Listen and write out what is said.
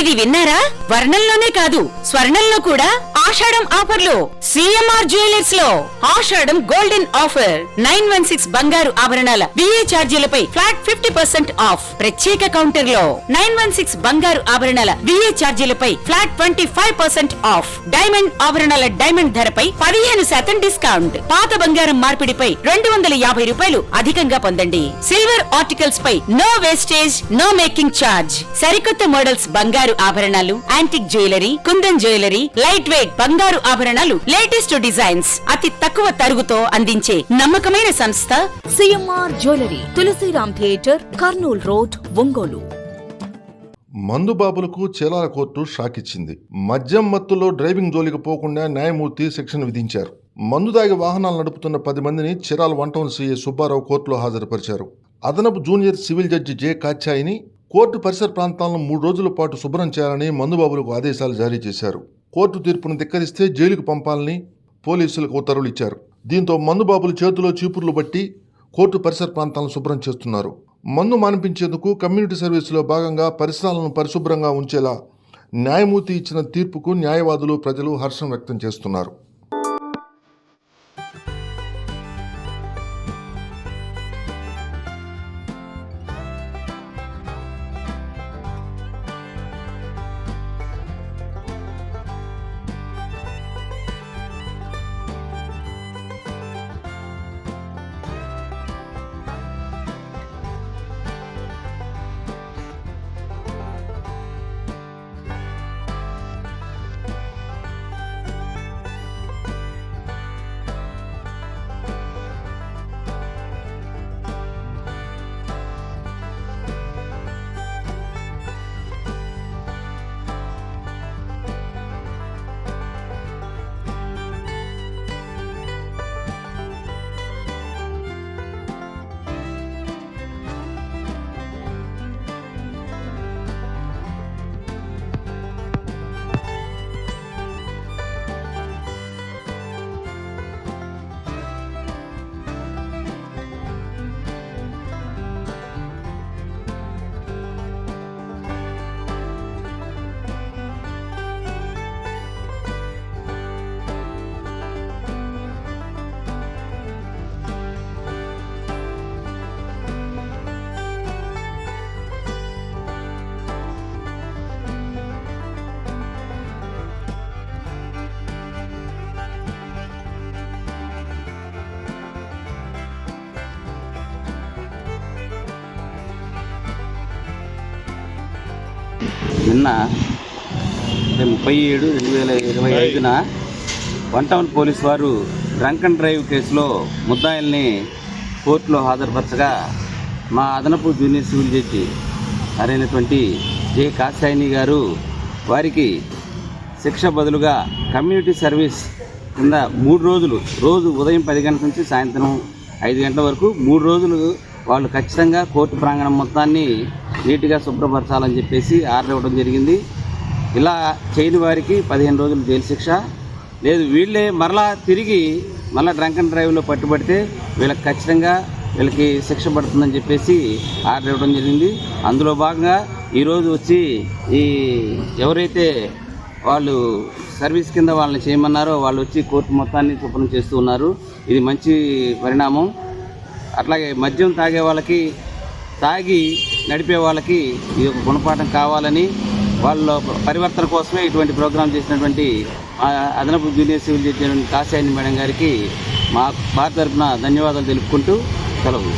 ఇది విన్నారా? వర్ణంలోనే కాదు స్వర్ణంలో కూడా ఆషాఢం ఆఫర్లు సిఎంఆర్ జ్యువెలర్స్ లో ఆషాఢం గోల్డెన్ ఆఫర్ 916 బంగారు ఆభరణాల బిఏ ఛార్జీలపై ఫ్లాట్ 50% ఆఫ్. ప్రత్యేక కౌంటర్ లో 916 బంగారు ఆభరణాల బిఏ ఛార్జీలపై ఫ్లాట్ 25% ఆఫ్. డైమండ్ ఆభరణాల డైమండ్ ధరపై 15% డిస్కౌంట్. పాత బంగారం మార్పిడిపై 250 రూపాయలు అధికంగా పొందండి. సిల్వర్ ఆర్టికల్స్ పై no wastage, no making charge. సరికొత్త మోడల్స్ బంగారు ఆభరణాలు, antique jewellery, kundan jewellery, light weight బంగారు ఆభరణాలు, లేటెస్ట్ డిజైన్స్ అతి తక్కువ తరుగుతో అందించే నమ్మకమైన సంస్థ CMR jewellery, Tulasiram theatre, Kurnool road, Ongole. మందుబాబులకు చీలాల కోర్టు షాక్ ఇచ్చింది. మద్యం మత్తులో డ్రైవింగ్ జోలికి పోకుండా న్యాయమూర్తి శిక్షను విధించారు. మందు దాగి వాహనాలు నడుపుతున్న 10 మందిని చీరాల 1 టౌన్ సీఐ సుబ్బారావు కోర్టులో హాజరుపరిచారు. అదనపు జూనియర్ సివిల్ జడ్జి జె కాచాయిని కోర్టు పరిసర ప్రాంతాలను 3 రోజుల పాటు శుభ్రం చేయాలని మందుబాబులకు ఆదేశాలు జారీ చేశారు. కోర్టు తీర్పును ధిక్కరిస్తే జైలుకు పంపాలని పోలీసులకు ఉత్తర్వులు ఇచ్చారు. దీంతో మందుబాబులు చేతిలో చీపుర్లు బట్టి కోర్టు పరిసర ప్రాంతాలను శుభ్రం చేస్తున్నారు. మందు మానిపించేందుకు కమ్యూనిటీ సర్వీసులో భాగంగా పరిసరాలను పరిశుభ్రంగా ఉంచేలా న్యాయమూర్తి ఇచ్చిన తీర్పుకు న్యాయవాదులు, ప్రజలు హర్షం వ్యక్తం చేస్తున్నారు. నిన్న 37/2025 1 టౌన్ పోలీసు వారు డ్రంక్ అండ్ డ్రైవ్ కేసులో ముద్దాయిల్ని కోర్టులో హాజరుపరచగా మా అదనపు జూనియర్ సివిల్ జడ్జి అయినటువంటి జె కాచాయిని గారు వారికి శిక్ష బదులుగా కమ్యూనిటీ సర్వీస్ కింద 3 రోజులు, రోజు ఉదయం 10 గంటల నుంచి సాయంత్రం 5 గంటల వరకు 3 రోజులు వాళ్ళు ఖచ్చితంగా కోర్టు ప్రాంగణం మొత్తాన్ని నీట్గా శుభ్రపరచాలని చెప్పేసి ఆర్డర్ ఇవ్వడం జరిగింది. ఇలా చేయని వారికి 15 రోజులు జైలు శిక్ష, లేదు వీళ్ళే మరలా తిరిగి డ్రంక్ అండ్ డ్రైవ్లో పట్టుబడితే వీళ్ళకి ఖచ్చితంగా వీళ్ళకి శిక్ష పడుతుందని చెప్పేసి ఆర్డర్ ఇవ్వడం జరిగింది. అందులో భాగంగా ఈరోజు వచ్చి ఈ ఎవరైతే వాళ్ళు సర్వీస్ కింద వాళ్ళని చేయమన్నారో వాళ్ళు వచ్చి కోర్టు మొత్తాన్ని శుభ్రం చేస్తూ ఉన్నారు. ఇది మంచి పరిణామం. అట్లాగే మద్యం తాగే వాళ్ళకి, తాగి నడిపే వాళ్ళకి ఇది ఒక గుణపాఠం కావాలని వాళ్ళ పరివర్తన కోసమే ఇటువంటి ప్రోగ్రాం చేసినటువంటి అదనపు జూనియర్ సివిల్ జడ్జి కాచాయిని మేడం గారికి మా భారత తరఫున ధన్యవాదాలు తెలుపుకుంటూ సెలవు.